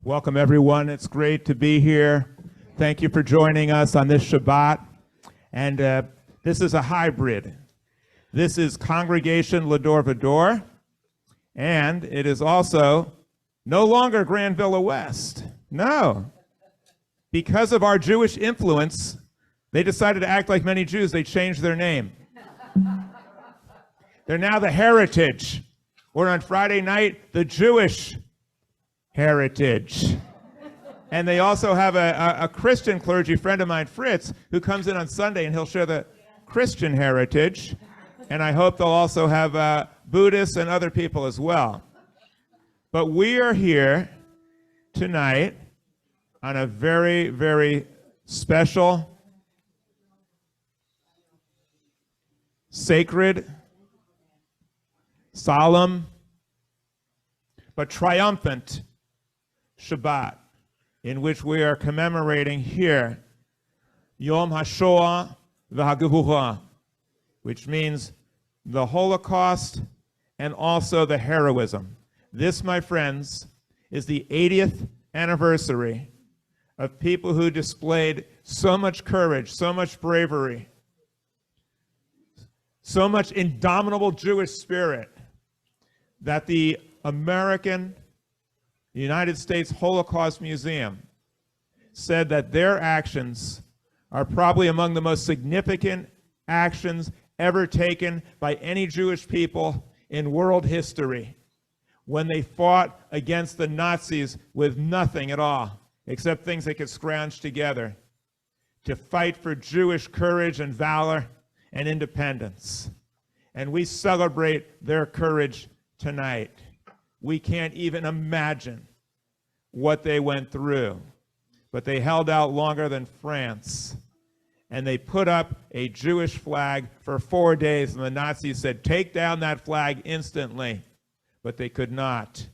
Welcome, everyone. It's great to be here. Thank you for joining us on this Shabbat. And this is a hybrid. This is Congregation Va-Dor, and it is also no longer Grand Villa West. No. Because of our Jewish influence, they decided to act like many Jews. They changed their name. They're now the Heritage, or on Friday night, the Jewish Heritage. And they also have a Christian clergy friend of mine, Fritz, who comes in on Sunday, and he'll share the Christian heritage. And I hope they'll also have Buddhists and other people as well. But we are here tonight on a very, very special, sacred, solemn, but triumphant Shabbat, in which we are commemorating here Yom HaShoah v'Hagevurah, which means the Holocaust and also the heroism. This, my friends, is the 80th anniversary of people who displayed so much courage, so much bravery, so much indomitable Jewish spirit that the United States Holocaust Museum said that their actions are probably among the most significant actions ever taken by any Jewish people in world history, when they fought against the Nazis with nothing at all except things they could scrounge together to fight for Jewish courage and valor and independence. And we celebrate their courage tonight. We can't even imagine what they went through, but they held out longer than France. And they put up a Jewish flag for 4 days, and the Nazis said, "Take down that flag instantly." But they could not.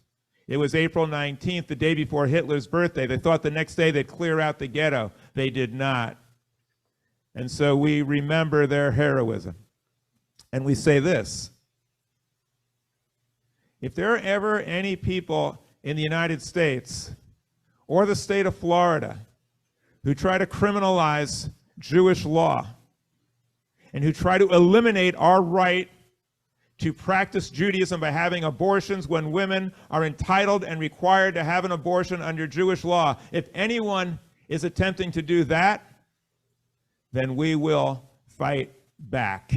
It was April 19th, the day before Hitler's birthday. They thought the next day they'd clear out the ghetto. They did not. And so we remember their heroism. And we say this: if there are ever any people in the United States or the state of Florida who try to criminalize Jewish law and who try to eliminate our right to practice Judaism by having abortions when women are entitled and required to have an abortion under Jewish law, if anyone is attempting to do that, then we will fight back.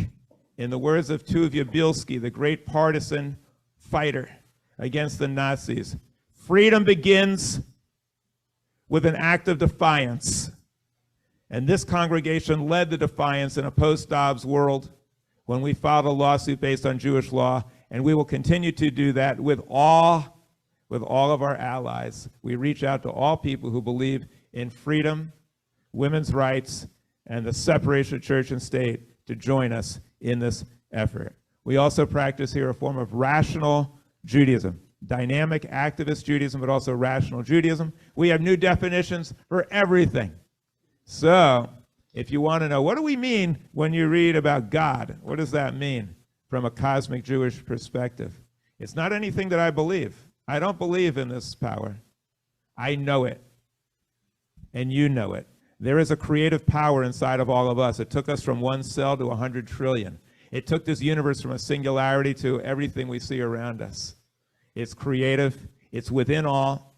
In the words of Tuvia Bielski, the great partisan fighter against the Nazis, freedom begins with an act of defiance. And this congregation led the defiance in a post-Dobbs world when we filed a lawsuit based on Jewish law, and we will continue to do that with all of our allies. We reach out to all people who believe in freedom, women's rights, and the separation of church and state to join us in this effort. We also practice here a form of rational Judaism, dynamic activist Judaism, but also rational Judaism. We have new definitions for everything. So if you want to know, what do we mean when you read about God? What does that mean from a cosmic Jewish perspective? It's not anything that I believe. I don't believe in this power. I know it, and you know it. There is a creative power inside of all of us. It took us from 1 cell to 100 trillion. It took this universe from a singularity to everything we see around us. It's creative, it's within all,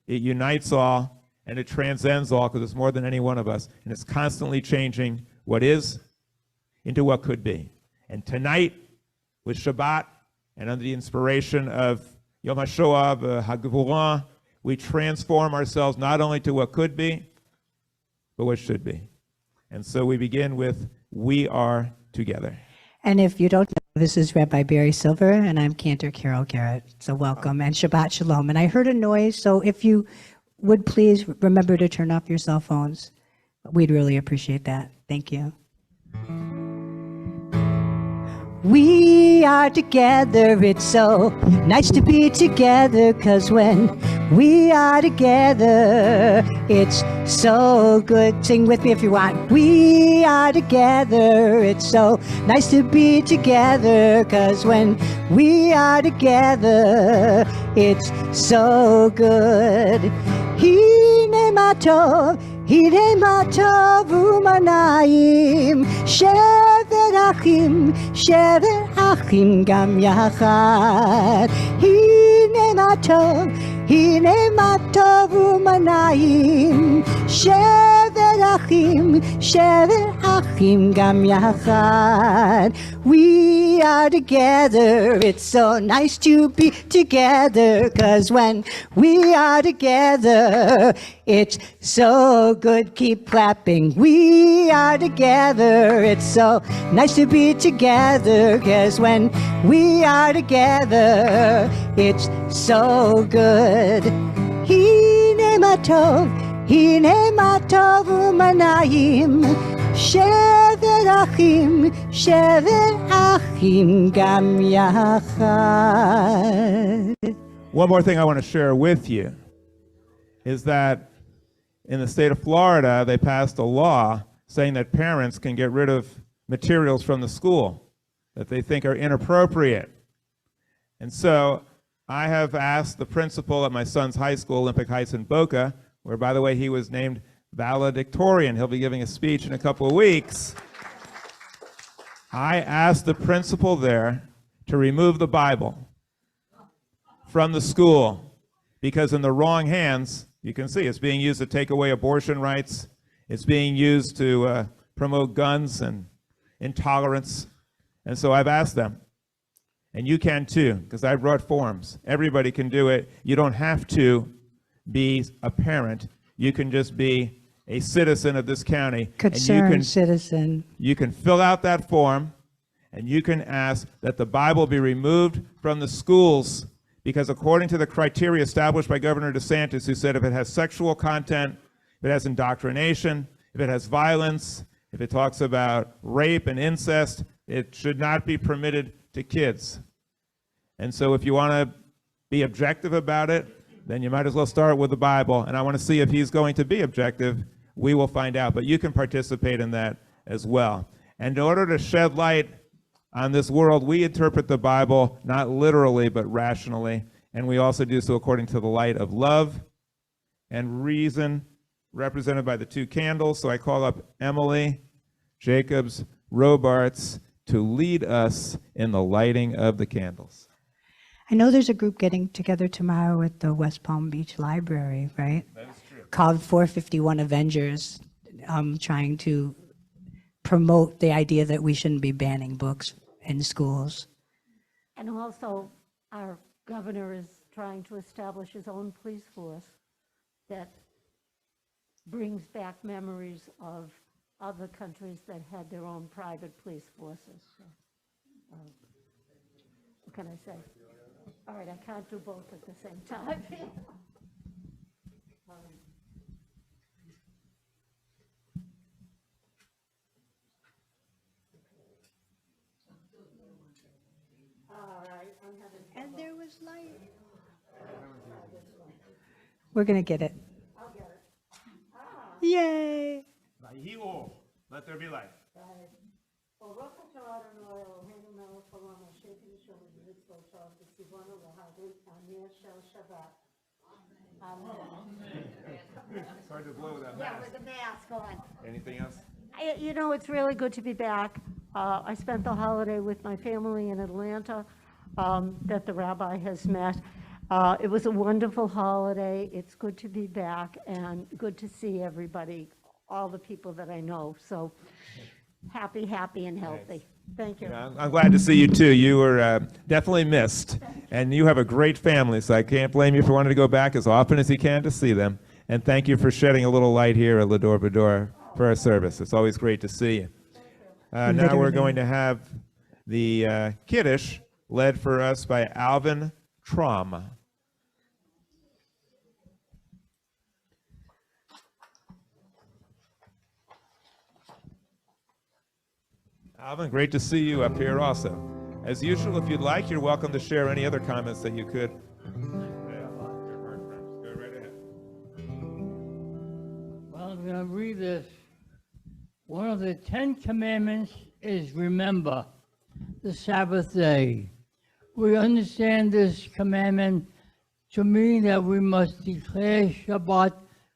it unites all, and it transcends all, because it's more than any one of us, and it's constantly changing what is into what could be. And tonight, with Shabbat, and under the inspiration of Yom HaShoah v'Hagevurah, we transform ourselves not only to what could be, but what should be. And so we begin with, we are together. And if you don't know, this is Rabbi Barry Silver, and I'm Cantor Carol Garrett. So welcome, and Shabbat Shalom. And I heard a noise, so if you would please remember to turn off your cell phones. We'd really appreciate that. Thank you. We are together, it's so nice to be together, 'cause when we are together. It's so good. Sing with me if you want. We are together. It's so nice to be together, 'cause when we are together, it's so good. Hine matov umanayim, shever achim gam yachad. Hine matov umanayim, shever achim gam yachad. We are together. It's so nice to be together, 'cause when we are together, it's so good. Keep clapping. We are together. It's so nice to be together, 'cause when we are together, it's so good. Hine matov umanayim, shever achim gam yachad. One more thing I want to share with you is that in the state of Florida, they passed a law saying that parents can get rid of materials from the school that they think are inappropriate. And so I have asked the principal at my son's high school, Olympic Heights in Boca, where, by the way, he was named valedictorian. He'll be giving a speech in a couple of weeks. I asked the principal there to remove the Bible from the school, because in the wrong hands, you can see it's being used to take away abortion rights. It's being used to promote guns and intolerance. And so I've asked them, and you can too, because I brought forms. Everybody can do it. You don't have to be a parent. You can just be a citizen of this county. Concerned citizen. You can fill out that form, and you can ask that the Bible be removed from the schools, because according to the criteria established by Governor DeSantis, who said if it has sexual content, if it has indoctrination, if it has violence, if it talks about rape and incest, it should not be permitted to kids. And so if you want to be objective about it, then you might as well start with the Bible. And I want to see if he's going to be objective. We will find out. But you can participate in that as well. And in order to shed light on this world, we interpret the Bible not literally, but rationally. And we also do so according to the light of love and reason, represented by the two candles. So I call up Emily Jacobs Robarts to lead us in the lighting of the candles. I know there's a group getting together tomorrow at the West Palm Beach Library, right? That is true. Called 451 Avengers, trying to promote the idea that we shouldn't be banning books in schools. And also, our governor is trying to establish his own police force that brings back memories of other countries that had their own private police forces. So, what can I say? All right, I can't do both at the same time. All right, I'm having. And there was light. We're going to get it. I'll get it. Yay. Let there be light. It's hard to blow with that Yeah, mask. with the mask on. Anything else? You know, it's really good to be back. I spent the holiday with my family in Atlanta that the rabbi has met. It was a wonderful holiday. It's good to be back and good to see everybody, all the people that I know. So happy and healthy. Thank you. Yeah, I'm glad to see you too. You were definitely missed, and you have a great family, so I can't blame you for wanting to go back as often as you can to see them. And thank you for shedding a little light here at Lador Vador for our service. It's always great to see you. Now we're going to have the Kiddush led for us by Alvin Traum. Alvin, great to see you up here also. As usual, if you'd like, you're welcome to share any other comments that you could. read this. One of the 10 Commandments is remember the Sabbath day. We understand this commandment to mean that we must declare Shabbat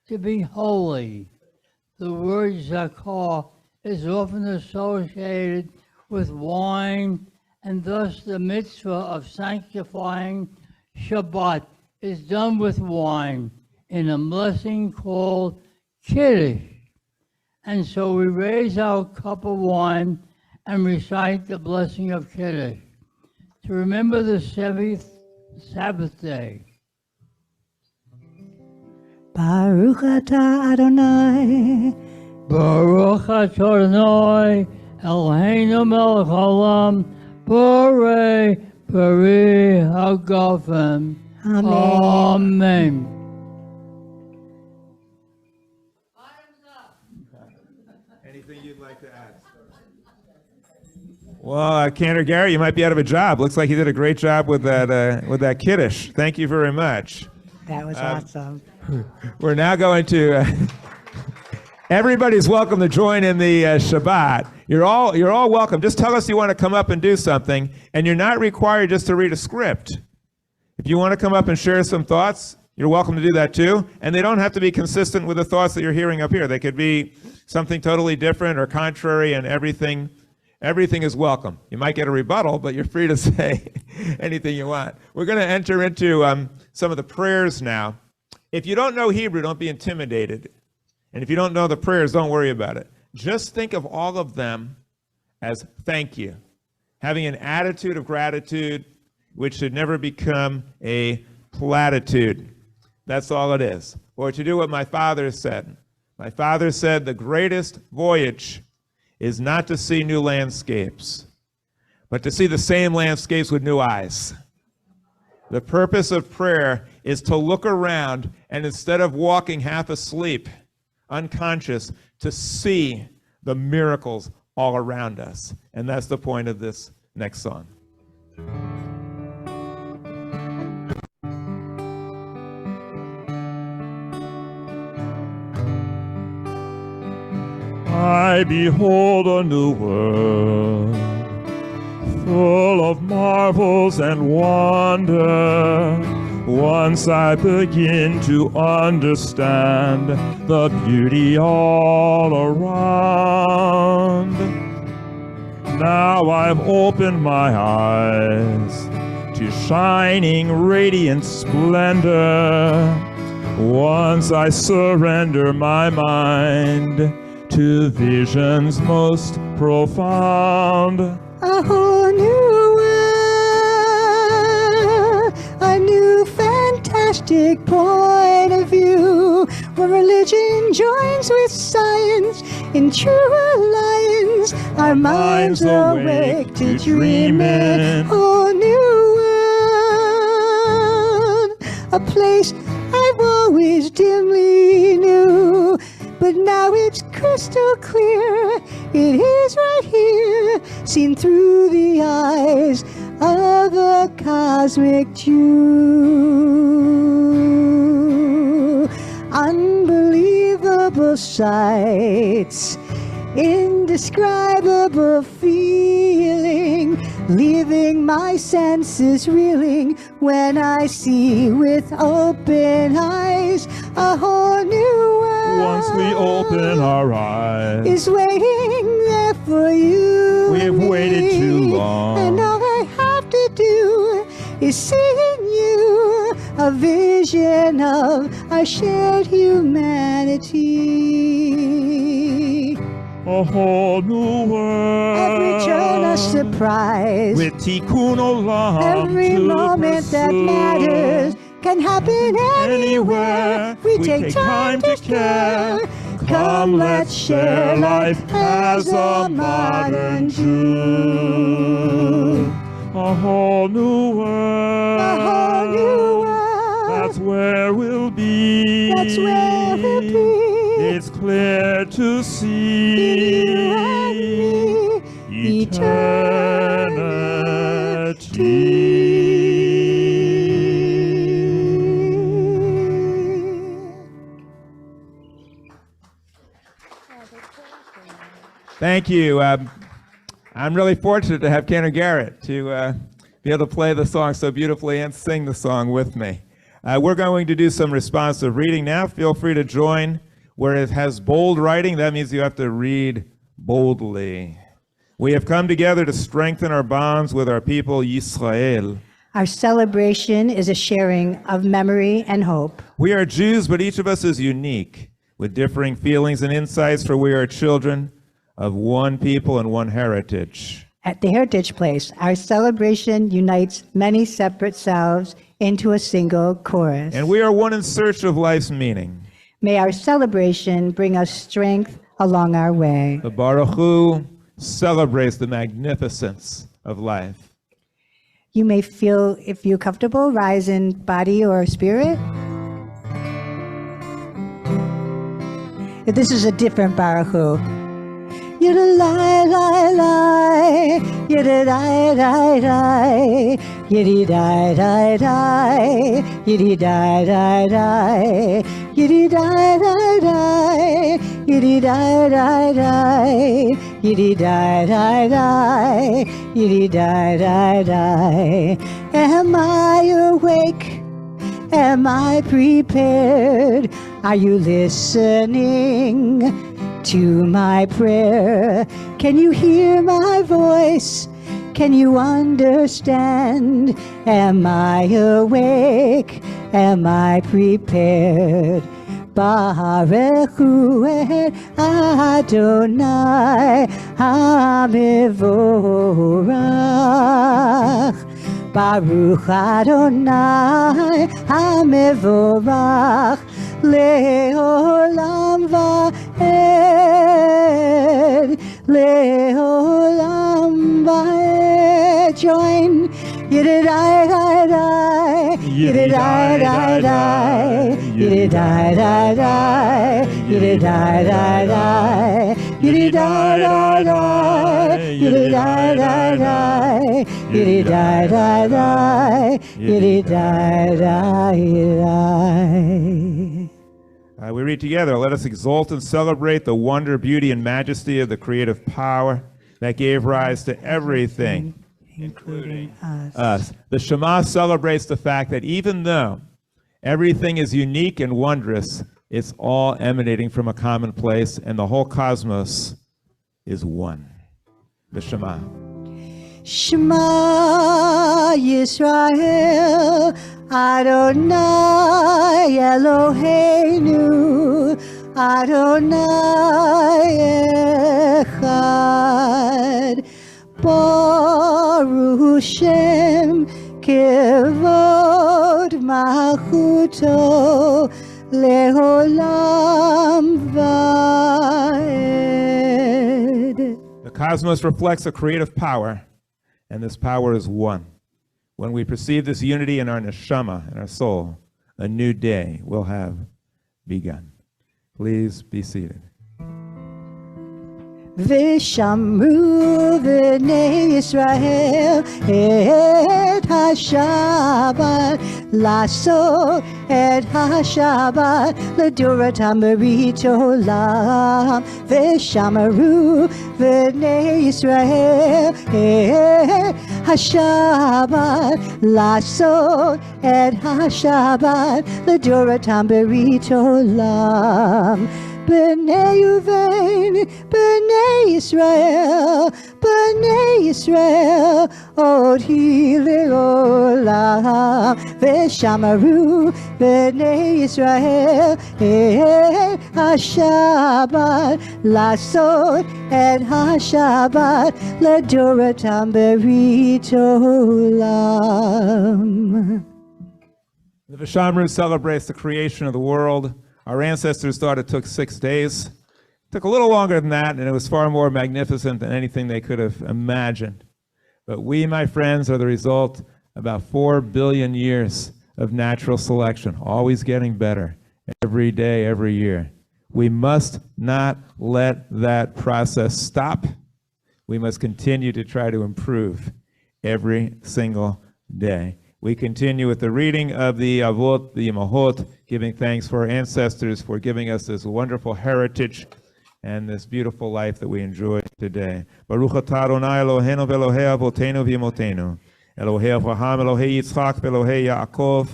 to be holy. The word zakar is often associated with wine, and thus the mitzvah of sanctifying Shabbat is done with wine in a blessing called Kiddush. And so we raise our cup of wine and recite the blessing of Kiddush to remember the seventh Sabbath day. Baruch atah Adonai, Baruch atah Adonai, Eloheinu melech haolam, borei peri hagafen. Amen. Amen. Anything you'd like to add? Well, Cantor Garrett, you might be out of a job. Looks like you did a great job with that Kiddush. Thank you very much. That was awesome. We're now going to. Everybody's welcome to join in the Shabbat. You're all welcome. Just tell us you want to come up and do something, and you're not required just to read a script. If you want to come up and share some thoughts, you're welcome to do that too. And they don't have to be consistent with the thoughts that you're hearing up here. They could be something totally different or contrary, and everything is welcome. You might get a rebuttal, but you're free to say anything you want. We're going to enter into some of the prayers now. If you don't know Hebrew, don't be intimidated. And if you don't know the prayers, don't worry about it. Just think of all of them as thank you. Having an attitude of gratitude, which should never become a platitude. That's all it is. Or to do what my father said. My father said the greatest voyage is not to see new landscapes, but to see the same landscapes with new eyes. The purpose of prayer is to look around and instead of walking half asleep, unconscious, to see the miracles all around us. And that's the point of this next song. I behold a new world, full of marvels and wonder. Once I begin to understand the beauty all around. Now I've opened my eyes to shining, radiant splendor. Once I surrender my mind to visions most profound. A whole new world, a new fantastic point of view, where religion joins with science in true alliance. Our minds awake to dream in. Whole new world, a place I've always dimly knew, but now it's crystal clear. It is right here, seen through the eyes of a cosmic Jew. Unbelievable sights, indescribable feeling, leaving my senses reeling when I see with open eyes a whole new world. Once we open our eyes, is waiting there for you. We've waited too long, and all I have to do is see in you a vision of our shared humanity. A whole new world, Every turn a surprise, with tikkun olam, every moment that matters can happen anywhere. We take time to care. Come, let's share life as a modern Jew. A whole new world, A whole new world, that's where we'll be. that's where we'll be. It's clear to see You and me, eternity. Thank you. I'm really fortunate to have Cantor Garrett to be able to play the song so beautifully and sing the song with me. We're going to do some responsive reading now. Feel free to join where it has bold writing. That means you have to read boldly. We have come together to strengthen our bonds with our people, Yisrael. Our celebration is a sharing of memory and hope. We are Jews, but each of us is unique, with differing feelings and insights, for we are children of one people and one heritage. At the Heritage Place, our celebration unites many separate selves into a single chorus. And we are one in search of life's meaning. May our celebration bring us strength along our way. The Baruch Hu celebrates the magnificence of life. You may feel, if you're comfortable, rise in body or spirit. This is a different Baruch Hu. Yidda-lie-lie-lie, yidda-die-die-die, yiddy-die-die-die, yiddy-die-die-die, yiddy-die-die-die, yiddy-die-die-die, yiddy-die-die-die, yiddy-die-die-die. Am I awake? Am I prepared? Are you listening to my prayer? Can you hear my voice? Can you understand? Am I awake? Am I prepared? Baruch Hu et Adonai HaMevorach. Baruch Adonai HaMevorach Le'olam va'ed, Le'olam va'ed. Join. Yidda-die-die-die, yidda-die-die-die, yidda-die-die-die, yidda-die-die-die, yidda-die-die-die, yidda-die-die-die, yidda-die-die-die, yidda-die-die-die. We read together, let us exalt and celebrate the wonder, beauty, and majesty of the creative power that gave rise to everything, including us. The Shema celebrates the fact that even though everything is unique and wondrous, it's all emanating from a common place, and the whole cosmos is one. The Shema. Shema Yisrael, Adonai Eloheinu, Adonai Echad. Baruch Shem Kevod Malchuto Leolam Vaed. The cosmos reflects a creative power, and this power is one. When we perceive this unity in our neshama, in our soul, a new day will have begun. Please be seated. V'shamru b'nei Yisrael et ha-Shabbat, לעשות את השבת לדורותם ברית עולם. ושמרו בני ישראל את השבת, לעשות את השבת לדורותם ברית עולם. בני ובן, בני ישראל, עוד היא לעולם. ושמרו בני ישראל את השבת, לעשות את השבת לדורותם ברית עולם. The Vishamru celebrates the creation of the world. Our ancestors thought it took 6 days. It took a little longer than that, and it was far more magnificent than anything they could have imagined. But we, my friends, are the result of about 4 billion years of natural selection, always getting better every day, every year. We must not let that process stop. We must continue to try to improve every single day. We continue with the reading of the Avot, the Imahot, giving thanks for our ancestors for giving us this wonderful heritage and this beautiful life that we enjoy today. Baruch atah Adonai Eloheinu v'Elohei avotenu v'imotenu, Elohei Avraham, Elohei Yitzchak, v'Elohei Yaakov,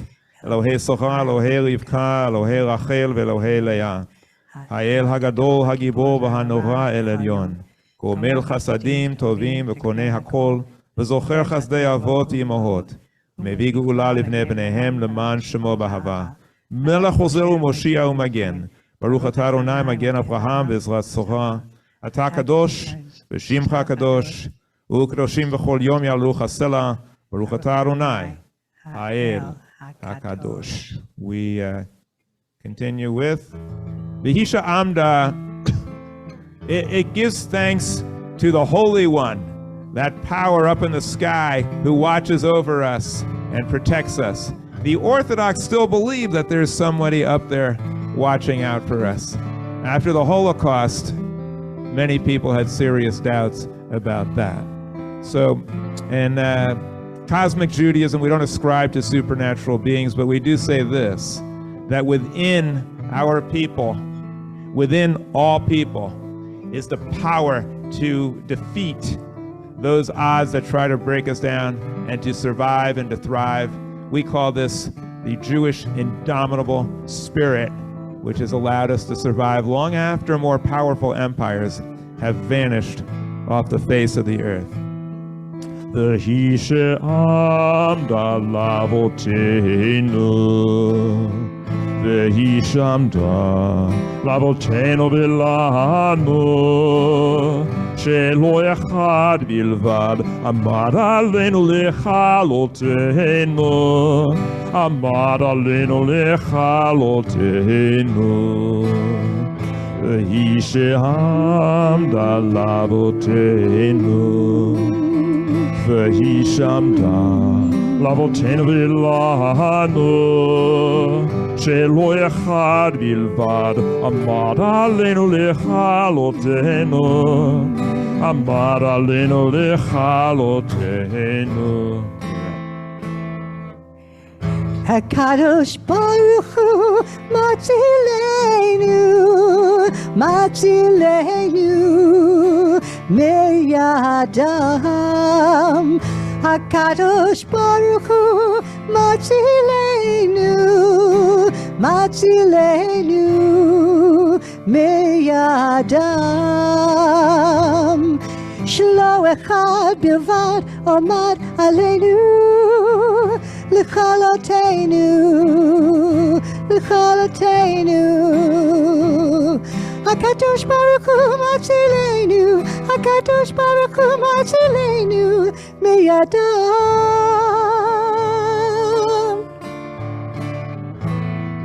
Elohei Socha, Elohei Rivka, Elohei Rachel, v'Elohei Leah. Ha'el hagadol hagibor v'hanora el elyon. Gomel chasadim tovim v'koneh hakol, v'zocher chasdei avot imahot. מביא גאולה לבני בניהם למען שמו באהבה. מלך עוזר ומושיע ומגן. ברוך אתה אדוני מגן אברהם ועזרת שרה. אתה קדוש ושמך קדוש, וקדושים בכל יום יעלוך הסלע. ברוך אתה אדוני האל הקדוש. We continue with V'hisha Amda. It gives thanks to the Holy One, that power up in the sky who watches over us and protects us. The Orthodox still believe that there's somebody up there watching out for us. After the Holocaust, many people had serious doubts about that. So, in cosmic Judaism, we don't ascribe to supernatural beings, but we do say this, that within our people, within all people, is the power to defeat those odds that try to break us down and to survive and to thrive. We call this the Jewish indomitable spirit, which has allowed us to survive long after more powerful empires have vanished off the face of the earth. V'hi she'amda lavotenu, v'hi she'amda lavotenu v'lanu, שלא אחד בלבד עמד עלינו לכלותנו, עמד עלינו לכלותנו. והיא שעמדה לאבותינו, והיא שעמדה לאבותינו ולנו, שלא אחד בלבד עמד עלינו לכלותנו, עמד עלינו לכלותנו. הקדוש ברוך הוא מצילנו, מצילנו מידם. הקדוש ברוך הוא מצילנו, מצילנו מידם. שלא אחד בלבד עמד עלינו לכלותנו, לכלותנו. הקדוש ברוך הוא מצילנו, הקדוש ברוך הוא מצילנו מידם.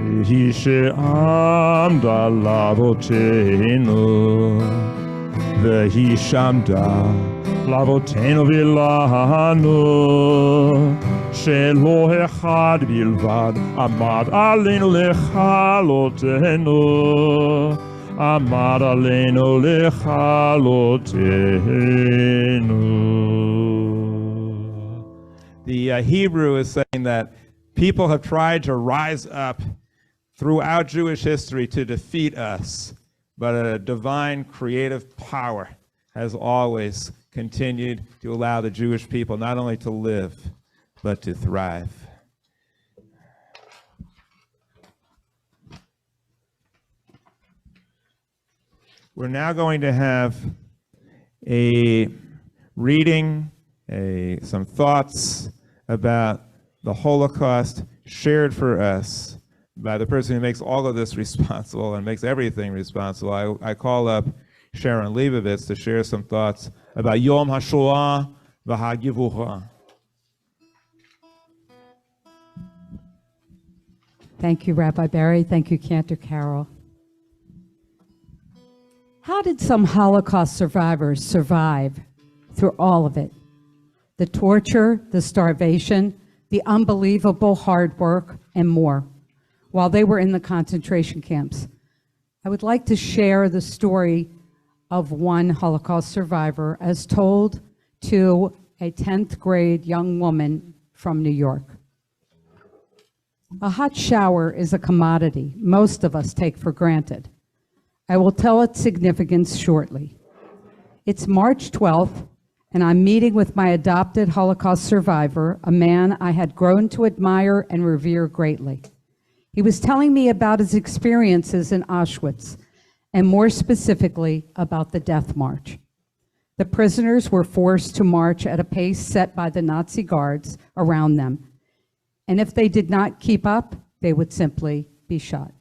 והיא שעמדה לאבותינו, והיא שעמדה לאבותינו ולנו, שלא אחד בלבד עמד עלינו לכלותנו, עמד עלינו לכלותנו. The Hebrew is saying that people have tried to rise up throughout Jewish history to defeat us, but a divine creative power has always continued to allow the Jewish people not only to live, but to thrive. We're now going to have a reading, some thoughts about the Holocaust shared for us by the person who makes all of this responsible and makes everything responsible. I call up Sharon Leibovitz to share some thoughts about Yom HaShoah v'Hagivura. Thank you, Rabbi Barry. Thank you, Cantor Carol. How did some Holocaust survivors survive through all of it? The torture, the starvation, the unbelievable hard work, and more, while they were in the concentration camps. I would like to share the story of one Holocaust survivor as told to a 10th grade young woman from New York. A hot shower is a commodity most of us take for granted. I will tell its significance shortly. It's March 12th, and I'm meeting with my adopted Holocaust survivor, a man I had grown to admire and revere greatly. He was telling me about his experiences in Auschwitz, and more specifically, about the Death March. The prisoners were forced to march at a pace set by the Nazi guards around them, and if they did not keep up, they would simply be shot.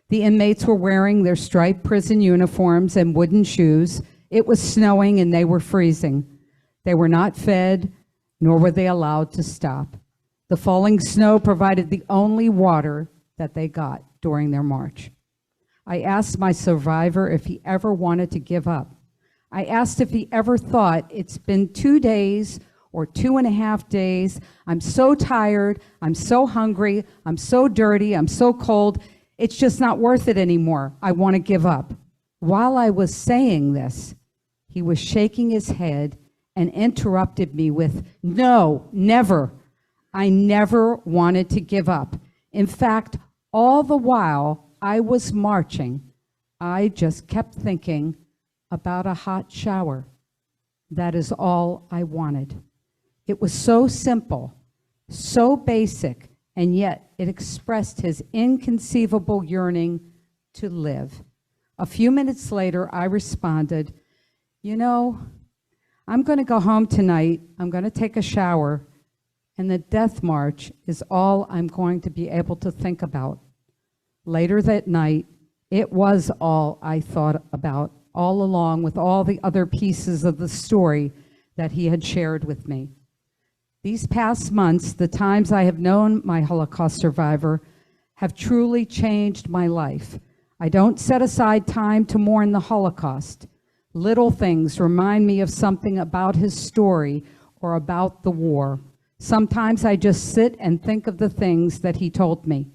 The inmates were wearing their striped prison uniforms and wooden shoes. It was snowing and they were freezing. They were not fed, nor were they allowed to stop. The falling snow provided the only water that they got during their march. I asked my survivor if he ever wanted to give up. I asked if he ever thought, it's been 2 days or 2.5 days. I'm so tired, I'm so hungry, I'm so dirty, I'm so cold. It's just not worth it anymore. I want to give up. While I was saying this, he was shaking his head and interrupted me with, no, never. I never wanted to give up. In fact, all the while I was marching, I just kept thinking about a hot shower. That is all I wanted. It was so simple, so basic, and yet it expressed his inconceivable yearning to live. A few minutes later, I responded, you know, I'm going to go home tonight, I'm going to take a shower, and the Death March is all I'm going to be able to think about. Later that night, it was all I thought about all along with all the other pieces of the story that he had shared with me. These past months, the times I have known my Holocaust survivor have truly changed my life. I don't set aside time to mourn the Holocaust. Little things remind me of something about his story or about the war. Sometimes I just sit and think of the things that he told me.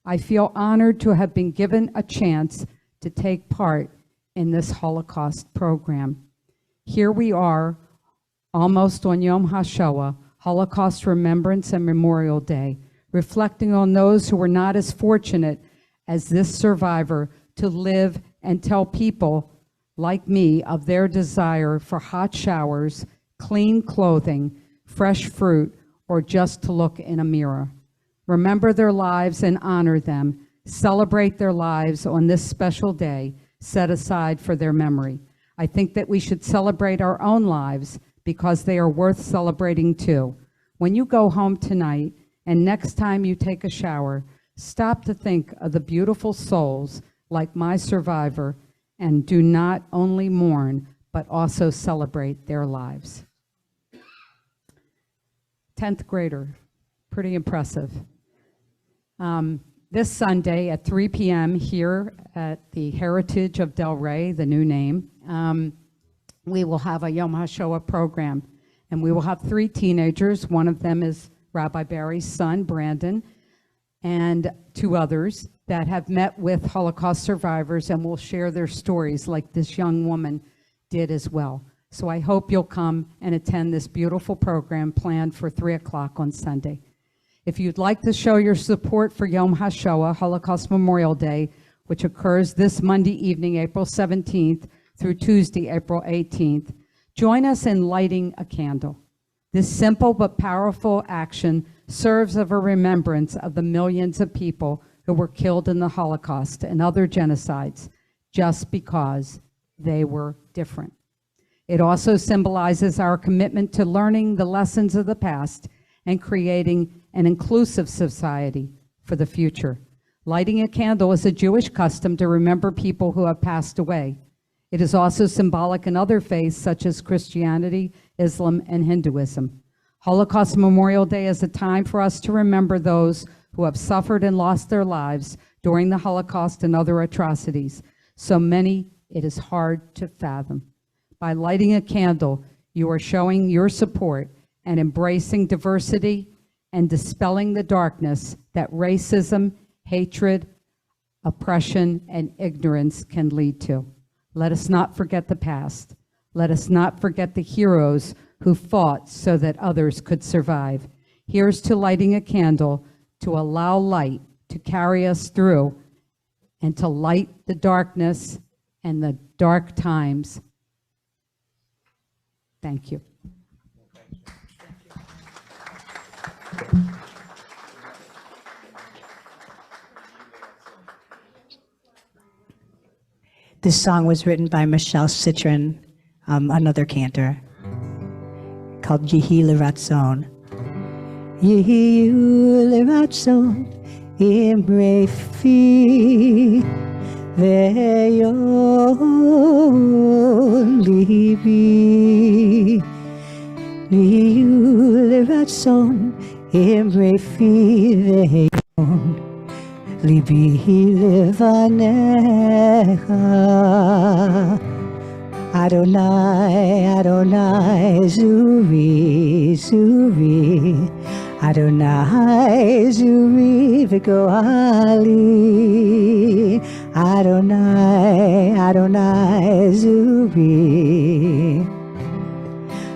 I feel honored to have been given a chance to take part in this Holocaust program. Here we are, almost on Yom HaShoah, Holocaust Remembrance and Memorial Day, reflecting on those who were not as fortunate as this survivor to live and tell people like me of their desire for hot showers, clean clothing, fresh fruit, or just to look in a mirror. Remember their lives and honor them. Celebrate their lives on this special day set aside for their memory. I think that we should celebrate our own lives because they are worth celebrating too. When you go home tonight and next time you take a shower, stop to think of the beautiful souls like my survivor and do not only mourn, but also celebrate their lives. 10th grader, pretty impressive. This Sunday at 3 p.m. here at the Heritage of Delray, the new name, we will have a Yom HaShoah program. And we will have 3 teenagers. One of them is Rabbi Barry's son, Brandon, and 2 others that have met with Holocaust survivors and will share their stories like this young woman did as well. So I hope you'll come and attend this beautiful program planned for 3 o'clock on Sunday. If you'd like to show your support for Yom HaShoah, Holocaust Memorial Day, which occurs this Monday evening, April 17th, through Tuesday, April 18th, join us in lighting a candle. This simple but powerful action serves as a remembrance of the millions of people who were killed in the Holocaust and other genocides just because they were different. It also symbolizes our commitment to learning the lessons of the past and creating an inclusive society for the future. Lighting a candle is a Jewish custom to remember people who have passed away. It is also symbolic in other faiths such as Christianity, Islam, and Hinduism. Holocaust Memorial Day is a time for us to remember those who have suffered and lost their lives during the Holocaust and other atrocities. So many, it is hard to fathom. By lighting a candle, you are showing your support and embracing diversity and dispelling the darkness that racism, hatred, oppression, and ignorance can lead to. Let us not forget the past. Let us not forget the heroes who fought so that others could survive. Here's to lighting a candle to allow light to carry us through and to light the darkness and the dark times. Thank you. This song was written by Michelle Citron, another cantor, called Yehi L'Ratzon. Yehi L'Ratzon Imre Fi Ve'yon Libi Yehi L'Ratzon Imre Fi Ve'yon Libi levanecha, Adonai, Adonai, Zuri, Zuri, Adonai, Zuri, v'goali, Adonai, Adonai, Zuri,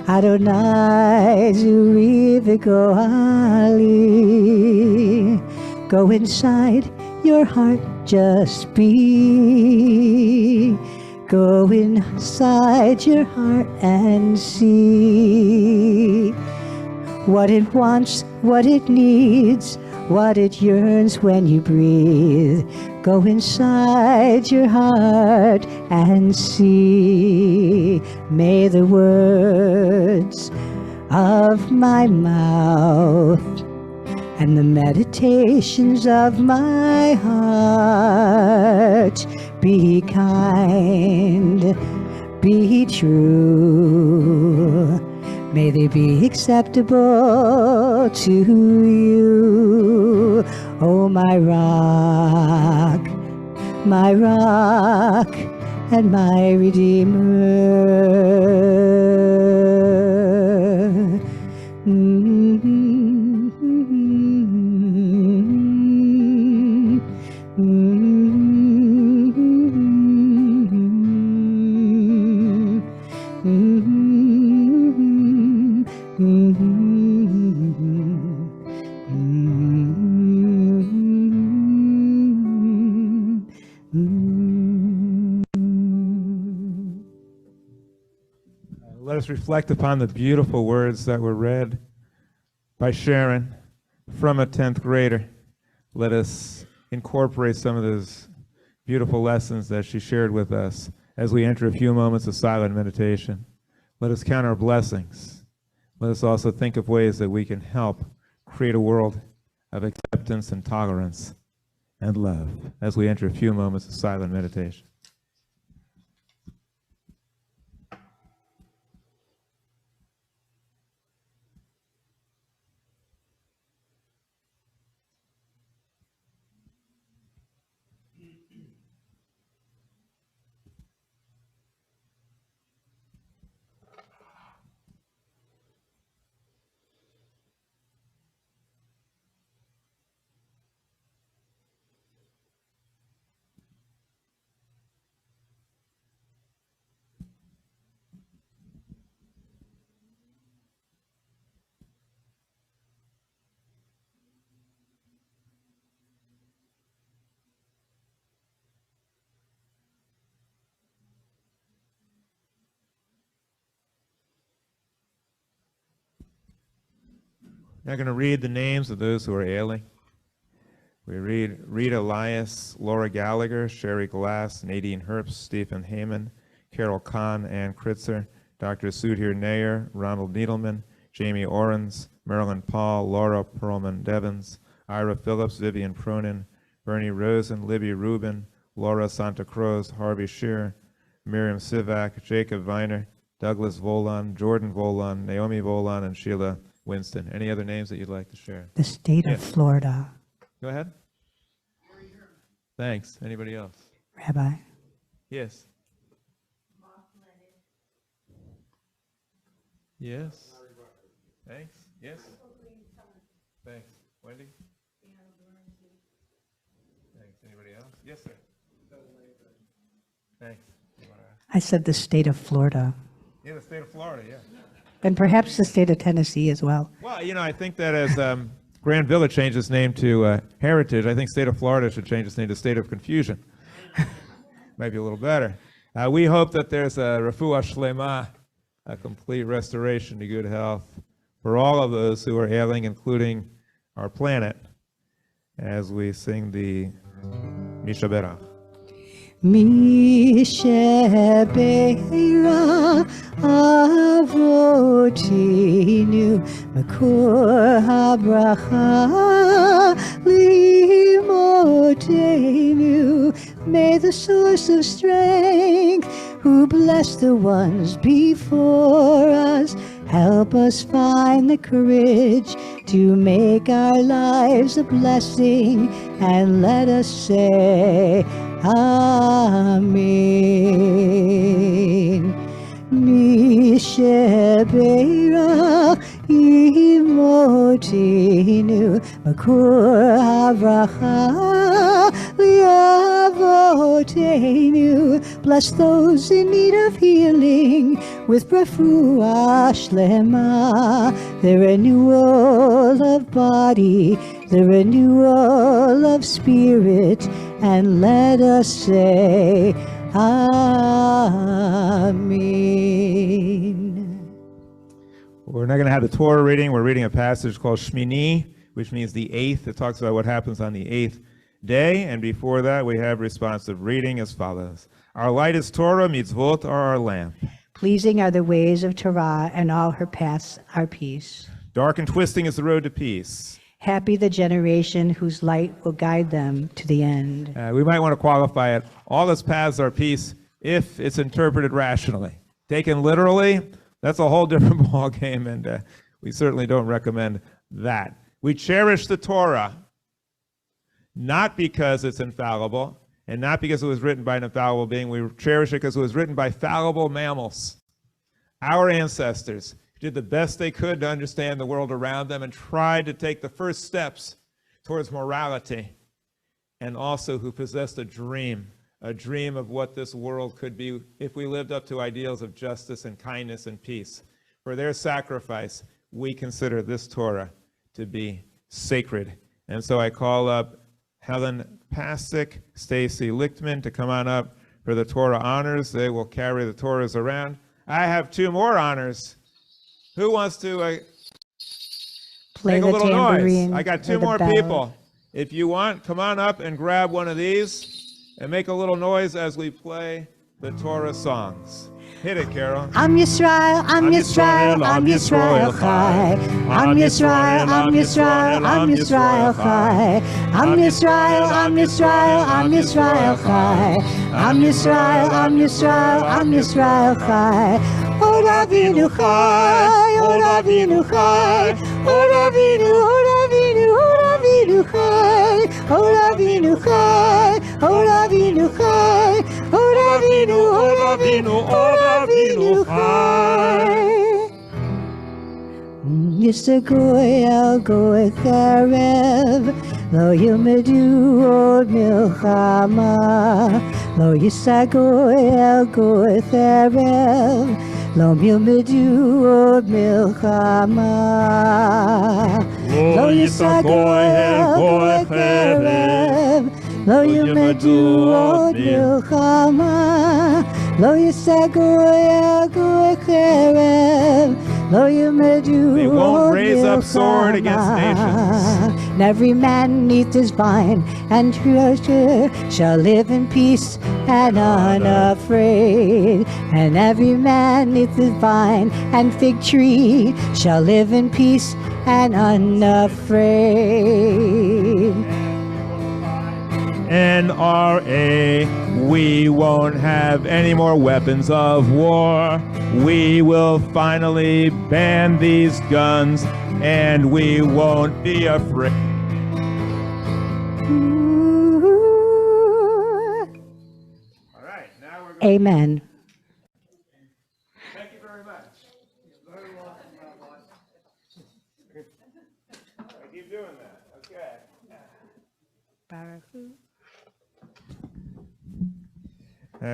Adonai, Zuri, v'goali. Go inside your heart, just be. Go inside your heart and see what it wants, what it needs, what it yearns when you breathe. Go inside your heart and see. May the words of my mouth and the meditations of my heart be kind, be true. May they be acceptable to you. Oh, my rock, and my Redeemer. Let us reflect upon the beautiful words that were read by Sharon from a 10th grader. Let us incorporate some of those beautiful lessons that she shared with us as we enter a few moments of silent meditation. Let us count our blessings. Let us also think of ways that we can help create a world of acceptance and tolerance and love as we enter a few moments of silent meditation. Now I'm going to read the names of those who are ailing. We read Rita Elias, Laura Gallagher, Sherry Glass, Nadine Herbst, Stephen Heyman, Carol Kahn, Ann Kritzer, Dr. Sudhir Nair, Ronald Needleman, Jamie Orens, Marilyn Paul, Laura Perlman Devens, Ira Phillips, Vivian Pronin, Bernie Rosen, Libby Rubin, Laura Santa Cruz, Harvey Shearer, Miriam Sivak, Jacob Viner, Douglas Volan, Jordan Volan, Naomi Volan, and Sheila Winston. Any other names that you'd like to share? The state of Florida. Go ahead. Thanks. Anybody else? Rabbi. Yes. Yes. Thanks. Yes. Thanks. Wendy? Thanks. Anybody else? Yes, sir. Thanks. I said the state of Florida. Yeah, the state of Florida, yeah. And perhaps the state of Tennessee as well. Well, you know, I think that as Grand Village changed its name to Heritage, I think state of Florida should change its name to State of Confusion. Might be a little better. We hope that there's a refuah shlema, a complete restoration to good health for all of those who are ailing, including our planet, as we sing the Mishaberach. Mishabera avotinu makor habracha limotenu. May the source of strength, who blessed the ones before us, help us find the courage to make our lives a blessing, and let us say Amen. Mishabera imotinu makor havracha liavotenu. Bless those in need of healing with refuah shlema, the renewal of body, the renewal of spirit, and let us say Amen. We're not going to have the Torah reading. We're reading a passage called Shmini, which means the eighth. It talks about what happens on the eighth day. And before that, we have responsive reading as follows. Our light is Torah, mitzvot are our lamp. Pleasing are the ways of Torah, and all her paths are peace. Dark and twisting is the road to peace. Happy the generation whose light will guide them to the end. We might want to qualify it. All its paths are peace if it's interpreted rationally. Taken literally, that's a whole different ballgame, and we certainly don't recommend that. We cherish the Torah, not because it's infallible, and not because it was written by an infallible being. We cherish it because it was written by fallible mammals. Our ancestors did the best they could to understand the world around them and tried to take the first steps towards morality, and also who possessed a dream of what this world could be if we lived up to ideals of justice and kindness and peace. For their sacrifice, we consider this Torah to be sacred. And so I call up Helen Pasek, Stacy Lichtman to come on up for the Torah honors. They will carry the Torahs around. I have two more honors. Who wants to Play make a the little tambourine. noise? I got or two the more bell. people. If you want, come on up and grab one of these and make a little noise as we play the Torah songs. Hit it, Carol. Am Yisrael, Am Yisrael, Am Yisrael Chai. Am Yisrael, Am Yisrael, Am Yisrael Chai. Am Yisrael, Am Yisrael, Am Yisrael Chai. Am Yisrael, Am Yisrael, Am Yisrael Chai. Od Avinu Chai, Od Avinu Chai. Od Avinu, Od Avinu, Od Avinu Chai. Od Avinu Chai, Od Avinu Chai. Od Avinu, Od Avinu, Od Avinu Chai. Yisagoy al goy charev, lo yilmedu od milchama. Lo yisagoy al goy charev, lo yilmedu od milchama. Lo yisagoy al goy charev, lo yilmedu od milchama. Lo yisagoy al goy charev, lo yilmedu. They won't raise up sword against nations. And every man neath his vine and treasure shall live in peace and unafraid. And every man neath his vine and fig tree shall live in peace and unafraid. NRA, we won't have any more weapons of war. We will finally ban these guns, and we won't be afraid. All right, now we're going. Amen. Thank you very much. I keep doing that. Okay.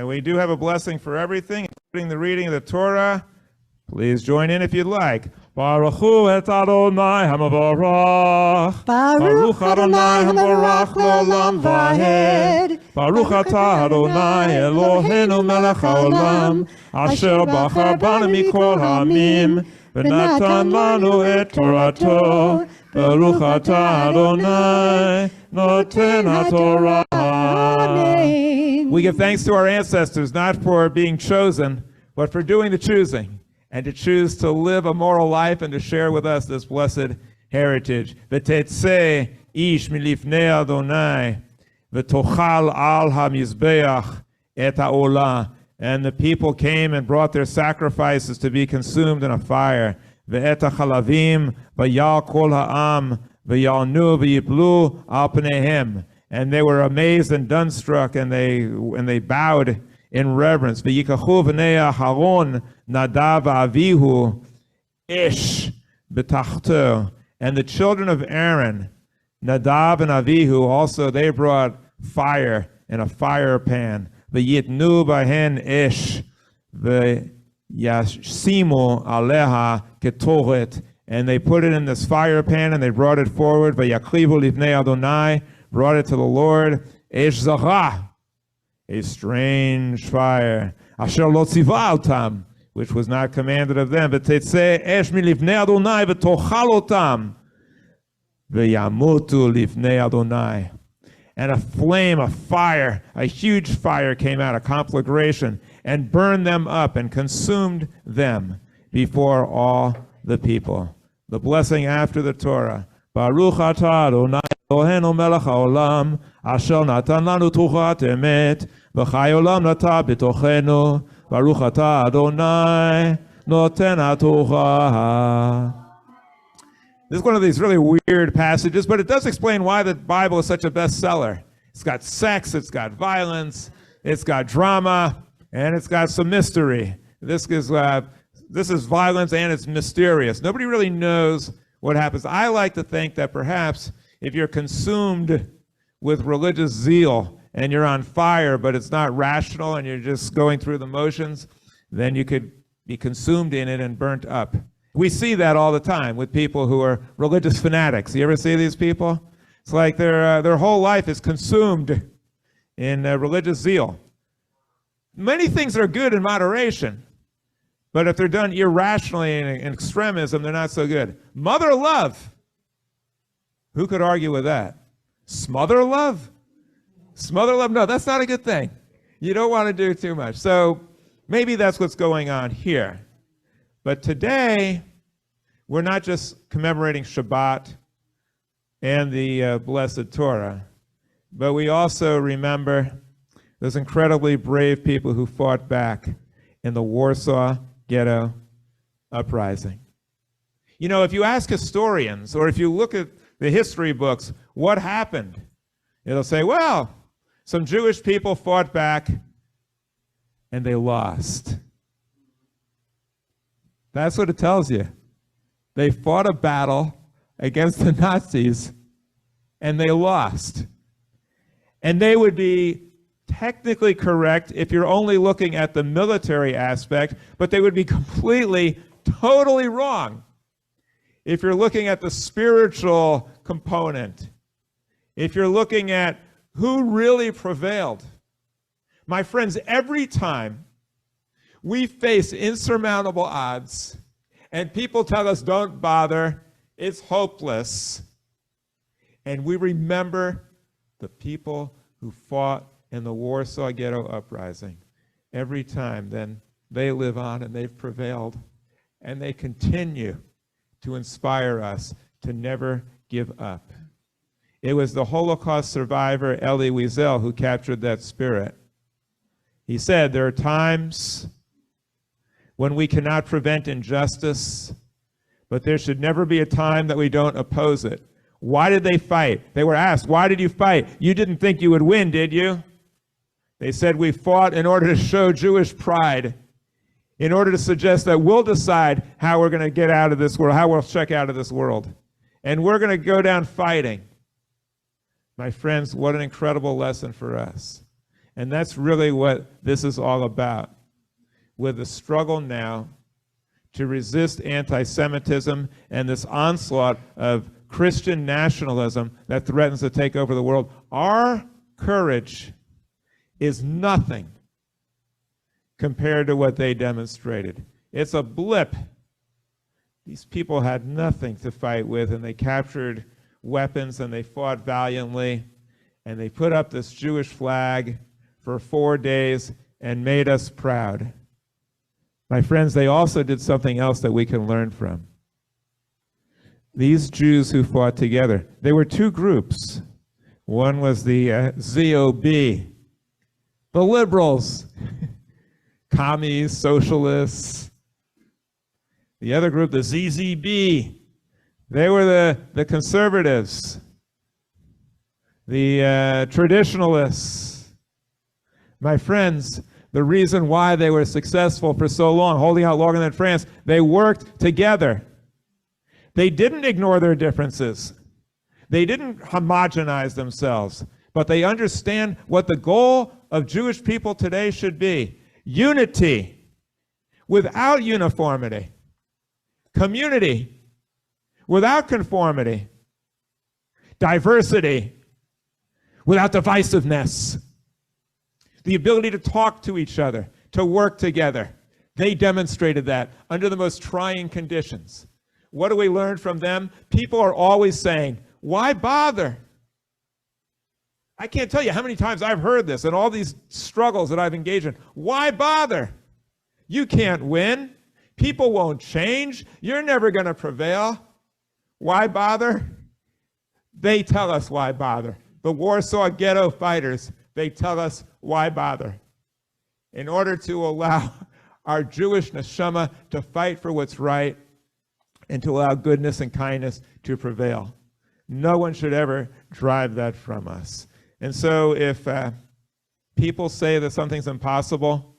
We do have a blessing for everything, including the reading of the Torah. Please join in if you'd like. Baruch hu et Adonai hamavarach. Baruch Adonai hamarach l'olam vahed. Baruch atah Adonai Eloheinu melech haolam, asher bachar banu mikol ha'amim, v'natan lanu et Torato. Baruch atah Adonai noten haTorah. Amen. We give thanks to our ancestors, not for being chosen, but for doing the choosing, and to choose to live a moral life and to share with us this blessed heritage. V'tetzeh ish milifnei Adonai, v'tochal al hamizbeach et ha'olah. And the people came and brought their sacrifices to be consumed in a fire. Ve'et ha'chalavim v'yal kol ha'am v'yalnu v'yiplu al pneihem. And they were amazed and dumbstruck, and they bowed in reverence. V'yikachu v'nei Aharon Nadav v'Avihu ish b'tachto. And the children of Aaron, Nadav and Avihu, also they brought fire in a fire pan. V'yitnu b'hen ish v'yasimu aleha ketoret. And they put it in this fire pan and they brought it forward. V'yakrivu livnei Adonai, brought it to the Lord. Esh zara, a strange fire. Asher lo tziva otam, which was not commanded of them. V'tetzeh esh milivnei Adonai v'tochal otam. V'yamutu livnei Adonai. And a flame, a fire, a huge fire came out, a conflagration, and burned them up and consumed them before all the people. The blessing after the Torah. Baruch atah Adonai Eloheinu melech haolam, asher natan lanu tuchat emet, v'chai olam nata b'tochenu. Baruch atah Adonai noten ha'torah. This is one of these really weird passages, but it does explain why the Bible is such a bestseller. It's got sex, it's got violence, it's got drama, and it's got some mystery. This is violence and it's mysterious. Nobody really knows what happens. I like to think that perhaps if you're consumed with religious zeal and you're on fire, but it's not rational and you're just going through the motions, then you could be consumed in it and burnt up. We see that all the time with people who are religious fanatics. You ever see these people? It's like their whole life is consumed in religious zeal. Many things are good in moderation, but if they're done irrationally and in extremism, they're not so good. Mother love. Who could argue with that? Smother love? Smother love? No, that's not a good thing. You don't want to do too much. So maybe that's what's going on here. But today, we're not just commemorating Shabbat and the blessed Torah, but we also remember those incredibly brave people who fought back in the Warsaw Ghetto Uprising. You know, if you ask historians, or if you look at the history books, what happened? It'll say, well, some Jewish people fought back and they lost. That's what it tells you. They fought a battle against the Nazis and they lost. And they would be technically correct if you're only looking at the military aspect, but they would be completely, totally wrong if you're looking at the spiritual component, if you're looking at who really prevailed. My friends, every time we face insurmountable odds and people tell us don't bother, it's hopeless, and we remember the people who fought in the Warsaw Ghetto Uprising, every time then they live on and they've prevailed, and they continue to inspire us to never give up. It was the Holocaust survivor Elie Wiesel who captured that spirit. He said, there are times when we cannot prevent injustice, but there should never be a time that we don't oppose it. Why did they fight? They were asked, why did you fight? You didn't think you would win, did you? They said, we fought in order to show Jewish pride, in order to suggest that we'll decide how we're going to get out of this world, how we'll check out of this world. And we're going to go down fighting. My friends, what an incredible lesson for us. And that's really what this is all about. With the struggle now to resist anti-Semitism and this onslaught of Christian nationalism that threatens to take over the world. Our courage is nothing compared to what they demonstrated. It's a blip. These people had nothing to fight with, and they captured weapons, and they fought valiantly, and they put up this Jewish flag for 4 days and made us proud. My friends, they also did something else that we can learn from. These Jews who fought together, they were two groups. One was the ZOB, the liberals, commies, socialists. The other group, the ZZB, they were the conservatives, the traditionalists. My friends, the reason why they were successful for so long, holding out longer than France, they worked together. They didn't ignore their differences. They didn't homogenize themselves, but they understand what the goal of Jewish people today should be: unity without uniformity, community without conformity, diversity without divisiveness, the ability to talk to each other, to work together. They demonstrated that under the most trying conditions. What do we learn from them? People are always saying, why bother? I can't tell you how many times I've heard this in all these struggles that I've engaged in. Why bother? You can't win. People won't change. You're never going to prevail. Why bother? They tell us why bother. The Warsaw Ghetto fighters, they tell us why bother. In order to allow our Jewish neshama to fight for what's right and to allow goodness and kindness to prevail. No one should ever drive that from us. And so if people say that something's impossible,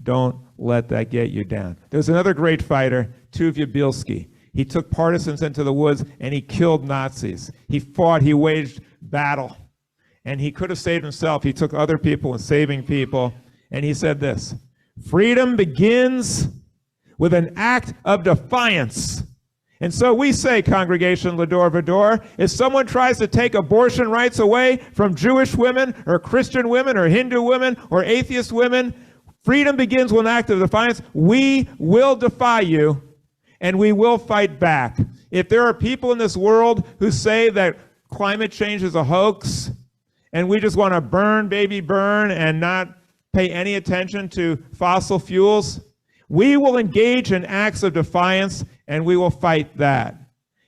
don't let that get you down. There's another great fighter, Tuvia Bielski. He took partisans into the woods and he killed Nazis. He fought, he waged battle. And he could have saved himself. He took other people and saving people. And he said this: freedom begins with an act of defiance. And so we say, congregation Va-Dor, Va-Dor, if someone tries to take abortion rights away from Jewish women or Christian women or Hindu women or atheist women, freedom begins with an act of defiance. We will defy you, and we will fight back. If there are people in this world who say that climate change is a hoax, and we just want to burn, baby, burn, and not pay any attention to fossil fuels, we will engage in acts of defiance, and we will fight that.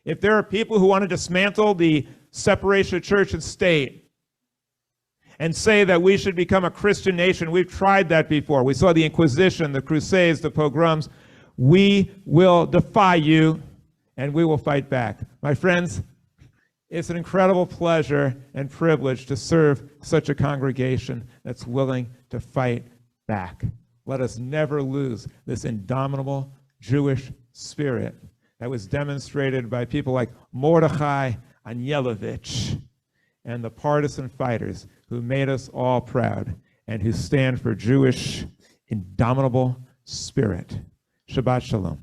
If there are people who want to dismantle the separation of church and state and say that we should become a Christian nation, we've tried that before. We saw the Inquisition, the Crusades, the pogroms. We will defy you, and we will fight back. My friends, it's an incredible pleasure and privilege to serve such a congregation that's willing to fight back. Let us never lose this indomitable Jewish spirit that was demonstrated by people like Mordechai Anielewicz and the partisan fighters who made us all proud and who stand for Jewish indomitable spirit. Shabbat Shalom.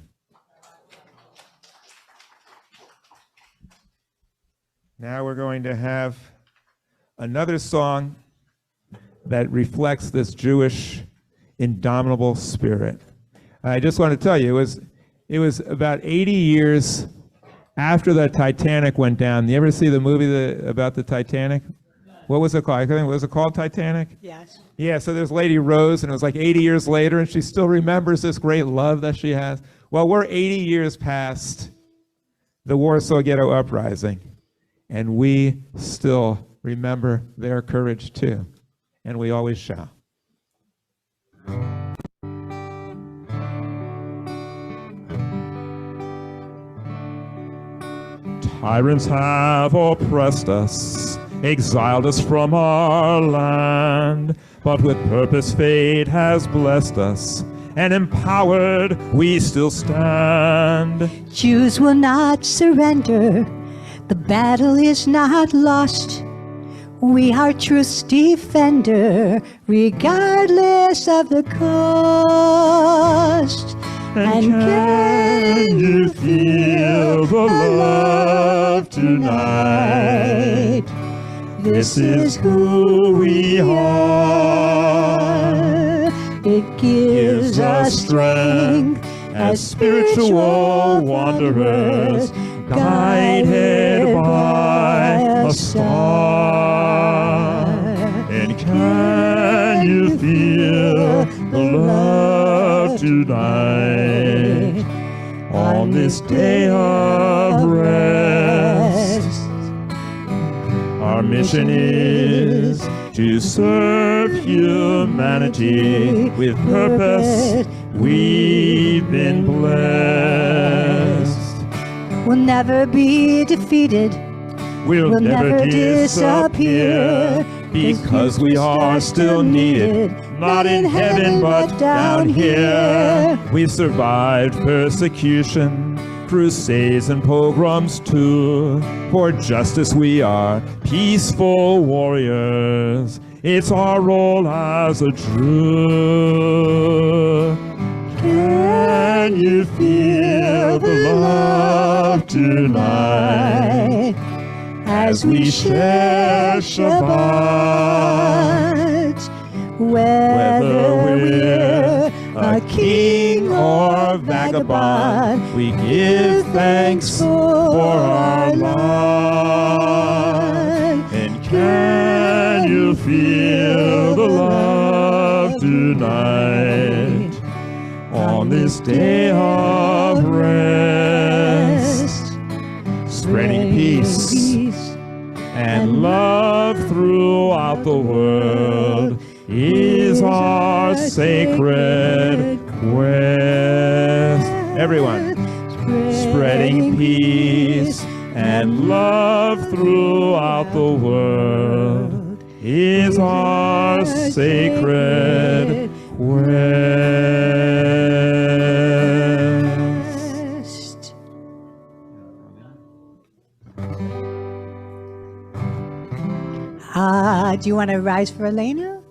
Now we're going to have another song that reflects this Jewish indomitable spirit. I just want to tell you, it was about 80 years after the Titanic went down. You ever see the movie about the Titanic? What was it called? I think, was it called Titanic? Yes. Yeah, so there's Lady Rose, and it was like 80 years later, and she still remembers this great love that she has. Well, we're 80 years past the Warsaw Ghetto Uprising, and we still remember their courage too, and we always shall. Tyrants have oppressed us, exiled us from our land, but with purpose fate has blessed us, and empowered we still stand. Jews will not surrender. The battle is not lost. We are truth's defender, regardless of the cost. And can you feel the love tonight? This is who we are. It gives us strength as spiritual wanderers, guided by a star. And can you feel the love tonight on this day of rest? Our mission is to serve humanity with purpose. We've been blessed. We'll never be defeated. We'll never disappear, because we are still needed, not in heaven but down here. We've survived persecution, crusades and pogroms too. For justice we are peaceful warriors. It's our role as a Jew. Can you feel the love tonight as we share Shabbat? Whether we're a king or vagabond, we give thanks for our life. And can you feel the love tonight on this day of rest? Spreading peace and love throughout the world is our sacred quest. Everyone, spreading peace and love throughout the world is our sacred quest. Do you want to rise for Elena?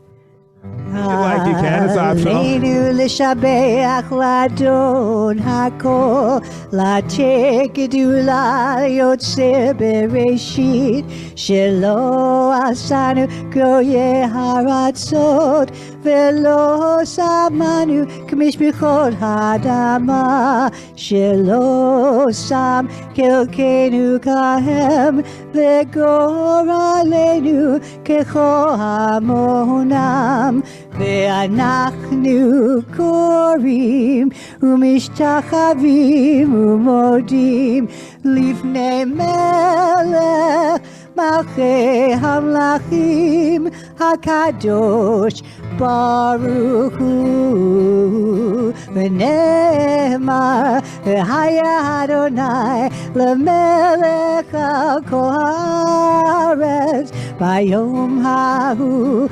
If you like, you can. It's optional. Aleinu l'shabeach l'adon hakol, l'ateh gedula yotzer bereshit, shelo asanu goye haratzot, velo samanu k'mishpachot ha'adama, shelo sam kelkenu kahem, v'gor aleinu kecho hamonam. ואנחנו קוראים ומשתחווים ומודים לפני מלך מלכי המלכים הקדוש ברוך הוא. ונאמר והיה אדוני למלך על כל הארץ ביום ההוא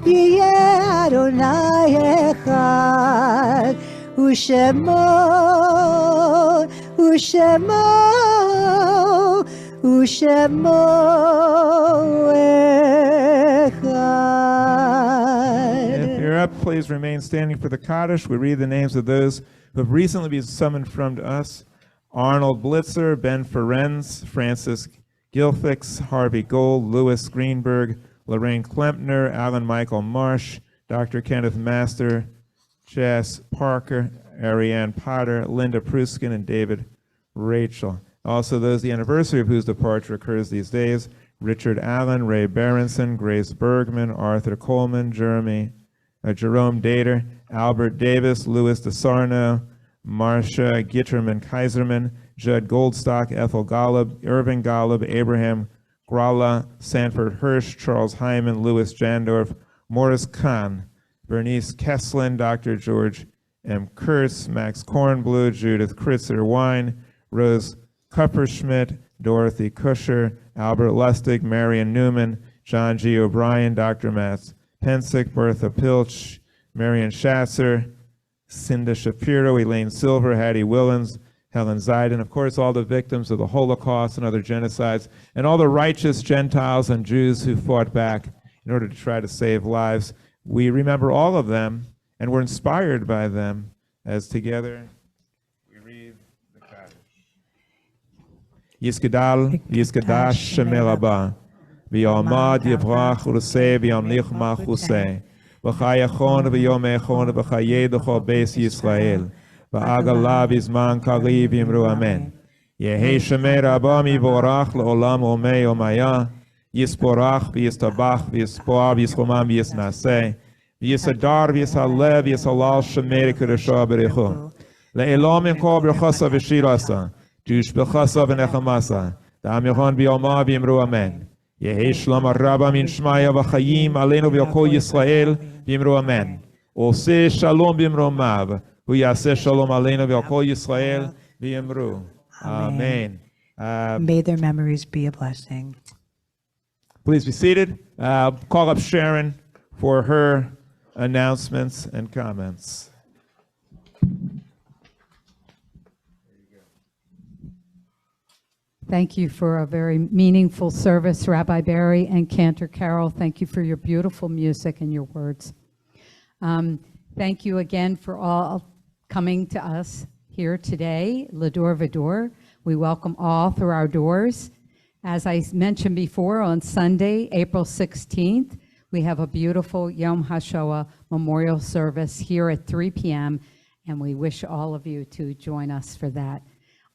יהיה אדוני אחד ושמו אחד. If you're up, please remain standing for the Kaddish. We read the names of those who have recently been summoned from us: Arnold Blitzer, Ben Ferenz, Francis Gilfix, Harvey Gold, Louis Greenberg, Lorraine Klempner, Alan Michael Marsh, Dr. Kenneth Master, Jess Parker, Ariane Potter, Linda Pruskin, and David Rachel. Also those the anniversary of whose departure occurs these days: Richard Allen, Ray Berenson, Grace Bergman, Arthur Coleman, Jerome Dater, Albert Davis, Louis DeSarno, Marcia Gitterman Kaiserman, Judd Goldstock, Ethel Golub, Irving Golub, Abraham Gralla, Sanford Hirsch, Charles Hyman, Louis Jandorf, Morris Kahn, Bernice Kesslin, Dr. George M. Kurtz, Max Kornblue, Judith Kritzer Wine, Rose Kupperschmidt, Dorothy Kusher, Albert Lustig, Marion Newman, John G. O'Brien, Dr. Matt Pensick, Bertha Pilch, Marion Schatzer, Cinda Shapiro, Elaine Silver, Hattie Willens, Helen Zeiden, of course, all the victims of the Holocaust and other genocides, and all the righteous Gentiles and Jews who fought back in order to try to save lives. We remember all of them and we're inspired by them as together we read the Kaddish. Yisgadal, Yisgadash Shemel Haba, V'yomad Yivrach U'Lesei V'yamlich Malchusei, V'chayachon V'yomechon V'chayei D'chol Beis Yisrael, V'agala V'zman Kari V'yimru Amen. Yehi Shemei Rabba Mivorach L'olam Omei Omaya, Yisporach V'yistabach V'yispoar V'yischomam V'yisnasei, V'yisadar V'yishalev V'yisalal Shemei Kedusha B'rechu, Le'elam Yimkol B'rchasa V'shirasa, Jush B'chasa V'nechamasa, Da'am Yochon V'yomah V'yimru Amen. Yehi Shlom Rabba Min Shmaya V'chayim Aleinu V'yokol Yisrael V'yimru Amen. Oseh Shalom B'yimromav, V'yaseh Shalom Aleinu V'yokol Yisrael V'yimru. Amen. May their memories be a blessing. Please be seated. Call up Sharon for her announcements and comments. Thank you for a very meaningful service, Rabbi Barry and Cantor Carol. Thank you for your beautiful music and your words. Thank you again for all coming to us here today, Va-Dor. We welcome all through our doors. As I mentioned before, on Sunday, April 16th, we have a beautiful Yom HaShoah memorial service here at 3 p.m., and we wish all of you to join us for that.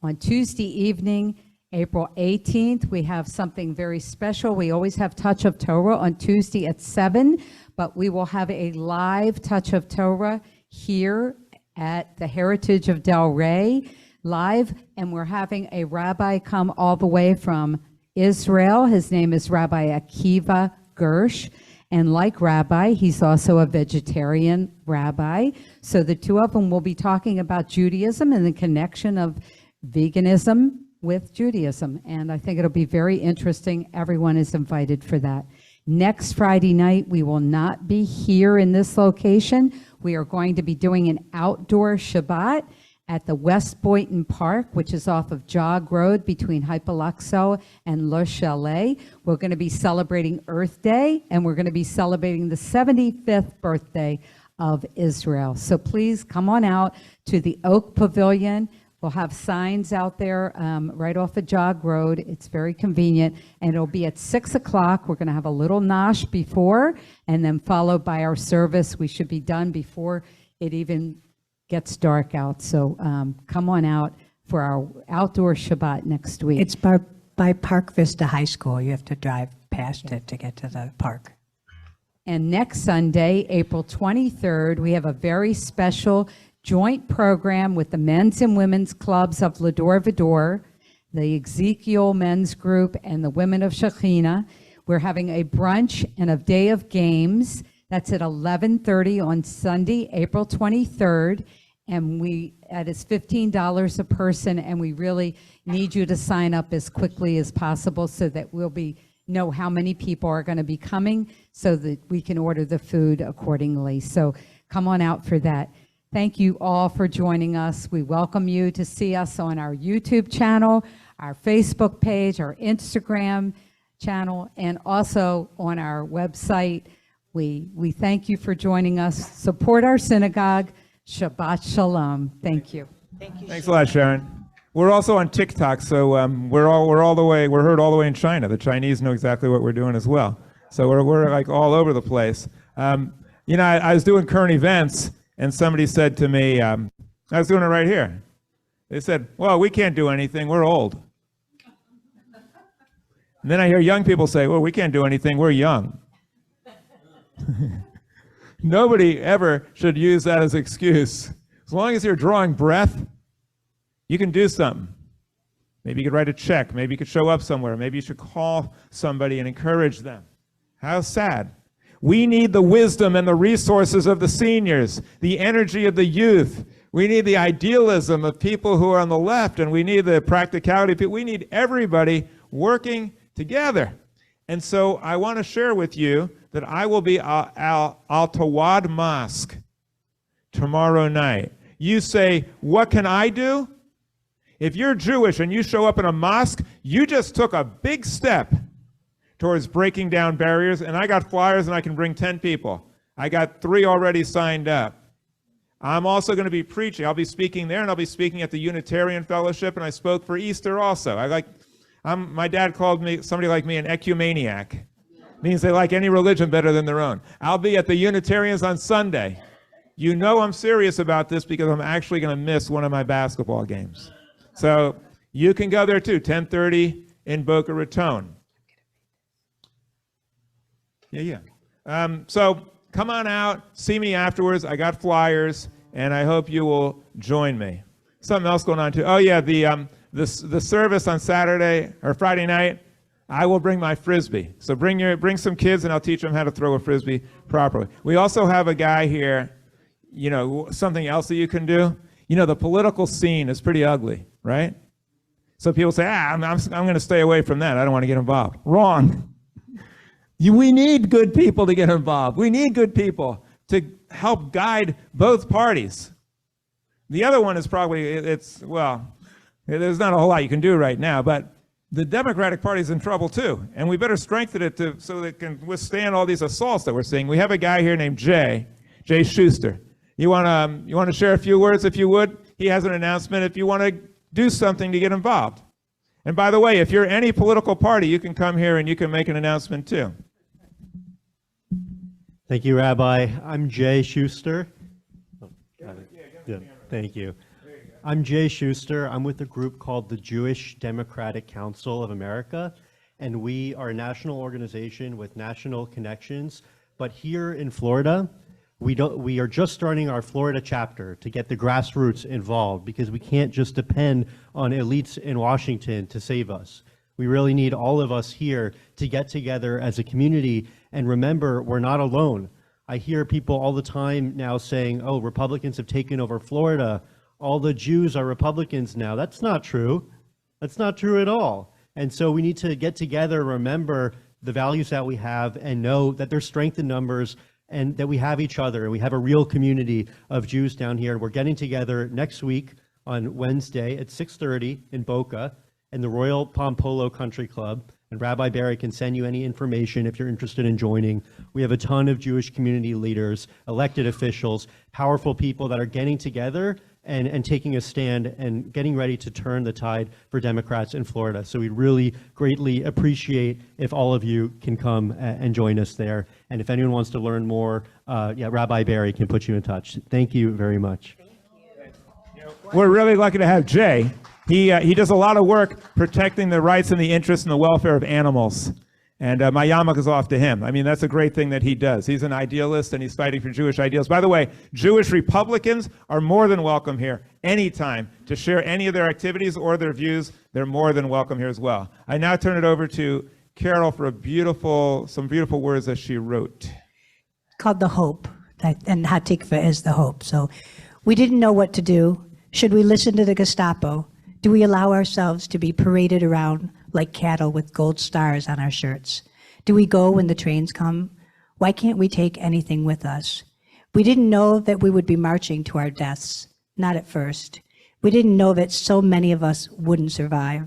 On Tuesday evening, April 18th, we have something very special. We always have Touch of Torah on Tuesday at 7, but we will have a live Touch of Torah here at the Heritage of Delray live, and we're having a rabbi come all the way from Israel. His name is Rabbi Akiva Gersh, and like Rabbi, he's also a vegetarian rabbi. So the two of them will be talking about Judaism and the connection of veganism with Judaism, and I think it'll be very interesting. Everyone is invited for that. Next Friday night, we will not be here in this location. We are going to be doing an outdoor Shabbat at the West Boynton Park, which is off of Jog Road between Hypoluxo and Le Chalet. We're going to be celebrating Earth Day, and we're going to be celebrating the 75th birthday of Israel. So please come on out to the Oak Pavilion. We'll have signs out there right off of Jog Road. It's very convenient, and it'll be at 6 o'clock. We're going to have a little nosh before, and then followed by our service. We should be done before it even gets dark out. So come on out for our outdoor Shabbat next week. It's by Park Vista High School. You have to drive past it to get to the park. And next Sunday, April 23rd, we have a very special joint program with the men's and women's clubs of Va-Dor, the Ezekiel men's group, and the women of Shekhinah. We're having a brunch and a day of games. That's at 11:30 on Sunday, April 23rd. And that is $15 a person, and we really need you to sign up as quickly as possible so that we'll know how many people are going to be coming so that we can order the food accordingly. So come on out for that. Thank you all for joining us. We welcome you to see us on our YouTube channel, our Facebook page, our Instagram channel, and also on our website. We thank you for joining us. Support our synagogue. Shabbat Shalom. Thank you. Thanks a lot, Sharon. We're also on TikTok, so we're heard all the way in China. The Chinese know exactly what we're doing as well. So we're like all over the place. I was doing current events, and somebody said to me, I was doing it right here. They said, well, we can't do anything, we're old. And then I hear young people say, well, we can't do anything, we're young. Nobody ever should use that as an excuse. As long as you're drawing breath, you can do something. Maybe you could write a check, maybe you could show up somewhere, maybe you should call somebody and encourage them. How sad. We need the wisdom and the resources of the seniors, the energy of the youth. We need the idealism of people who are on the left, and we need the practicality of people. We need everybody working together. And so I want to share with you that I will be Al Tawad Mosque tomorrow night. You say, what can I do? If you're Jewish and you show up in a mosque, you just took a big step towards breaking down barriers, and I got flyers and I can bring 10 people. I got 3 already signed up. I'm also going to be preaching. I'll be speaking there, and I'll be speaking at the Unitarian Fellowship, and I spoke for Easter also. My dad called me, somebody like me, an ecumaniac. Means they like any religion better than their own. I'll be at the Unitarians on Sunday. You know I'm serious about this because I'm actually going to miss one of my basketball games. So you can go there too, 10:30 in Boca Raton. Yeah. So come on out, see me afterwards. I got flyers, and I hope you will join me. Something else going on too. Oh yeah, the service on Saturday or Friday night, I will bring my Frisbee. So bring some kids, and I'll teach them how to throw a Frisbee properly. We also have a guy here, something else that you can do. The political scene is pretty ugly, right? So people say, I'm going to stay away from that. I don't want to get involved. Wrong. We need good people to get involved. We need good people to help guide both parties. The other one is probably, there's not a whole lot you can do right now, but the Democratic Party is in trouble too, and we better strengthen it so that it can withstand all these assaults that we're seeing. We have a guy here named Jay Schuster. You want to share a few words, if you would? He has an announcement if you want to do something to get involved. And by the way, if you're any political party, you can come here and you can make an announcement too. Thank you, Rabbi. I'm Jay Schuster. Yeah, thank you. I'm Jay Schuster. I'm with a group called the Jewish Democratic Council of America, and we are a national organization with national connections. But here in Florida, we are just starting our Florida chapter to get the grassroots involved, because we can't just depend on elites in Washington to save us. We really need all of us here to get together as a community and remember we're not alone. I hear people all the time now saying, oh, Republicans have taken over Florida. All the Jews are Republicans now. That's not true. That's not true at all. And so we need to get together, remember the values that we have, and know that there's strength in numbers and that we have each other, and we have a real community of Jews down here. We're getting together next week on Wednesday at 6:30 in Boca in the Royal Palm Polo Country Club. And Rabbi Barry can send you any information if you're interested in joining. We have a ton of Jewish community leaders, elected officials, powerful people that are getting together and taking a stand and getting ready to turn the tide for Democrats in Florida. So we'd really greatly appreciate if all of you can come and join us there. And if anyone wants to learn more, Rabbi Barry can put you in touch. Thank you very much. We're really lucky to have Jay. He does a lot of work protecting the rights and the interests and the welfare of animals. And my yarmulke is off to him. I mean, that's a great thing that he does. He's an idealist, and he's fighting for Jewish ideals. By the way, Jewish Republicans are more than welcome here anytime to share any of their activities or their views. They're more than welcome here as well. I now turn it over to Carol for some beautiful words that she wrote. Called The Hope, and Hatikva is the hope. So we didn't know what to do. Should we listen to the Gestapo? Do we allow ourselves to be paraded around like cattle with gold stars on our shirts? Do we go when the trains come? Why can't we take anything with us? We didn't know that we would be marching to our deaths, not at first. We didn't know that so many of us wouldn't survive.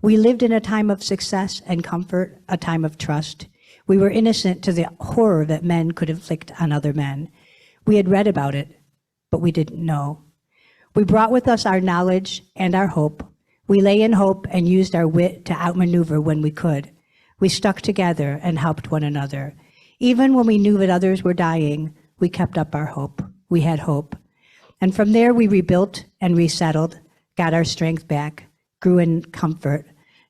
We lived in a time of success and comfort, a time of trust. We were innocent to the horror that men could inflict on other men. We had read about it, but we didn't know. We brought with us our knowledge and our hope. We lay in hope and used our wit to outmaneuver when we could. We stuck together and helped one another. Even when we knew that others were dying, we kept up our hope. We had hope. And from there we rebuilt and resettled, got our strength back, grew in comfort.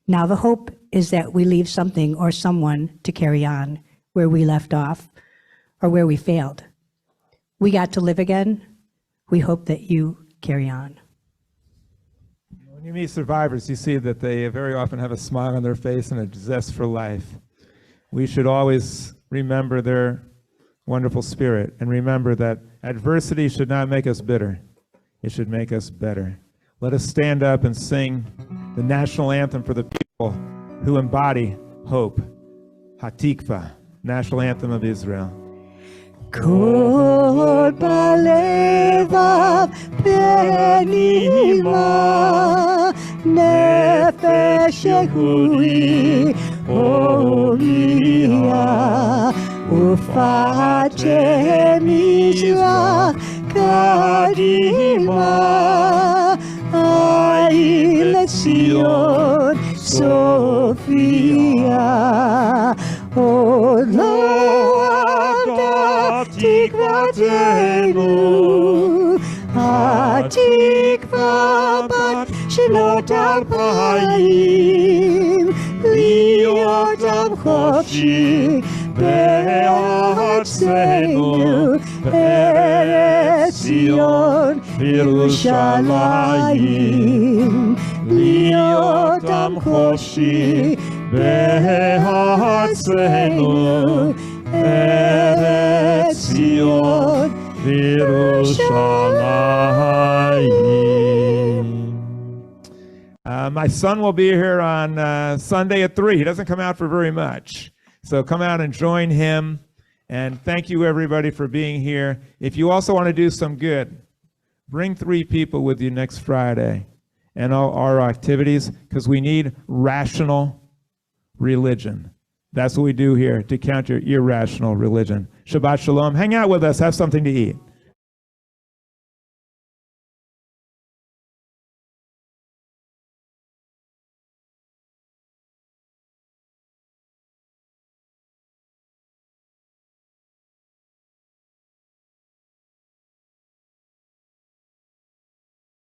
Now the hope is that we leave something or someone to carry on where we left off or where we failed. We got to live again. We hope that you carry on. When you meet survivors, you see that they very often have a smile on their face and a zest for life. We should always remember their wonderful spirit and remember that adversity should not make us bitter. It should make us better. Let us stand up and sing the national anthem for the people who embody hope. Hatikva, national anthem of Israel. Kol balevav penima nefesh hui oria ufache mizrach קדימה, העיר לציון סופיה. עוד לא עבדה תקוותנו, התקווה בת שנות 2000, להיות עם חופשי בארצנו, בארץ ציון בירושלים. להיות עם חופשי בארצנו, ארץ ציון בירושלים. My son will be here on Sunday at 3. He doesn't come out for very much. So come out and join him. And thank you, everybody, for being here. If you also want to do some good, bring 3 people with you next Friday and all our activities, because we need rational religion. That's what we do here, to counter irrational religion. Shabbat shalom. Hang out with us. Have something to eat.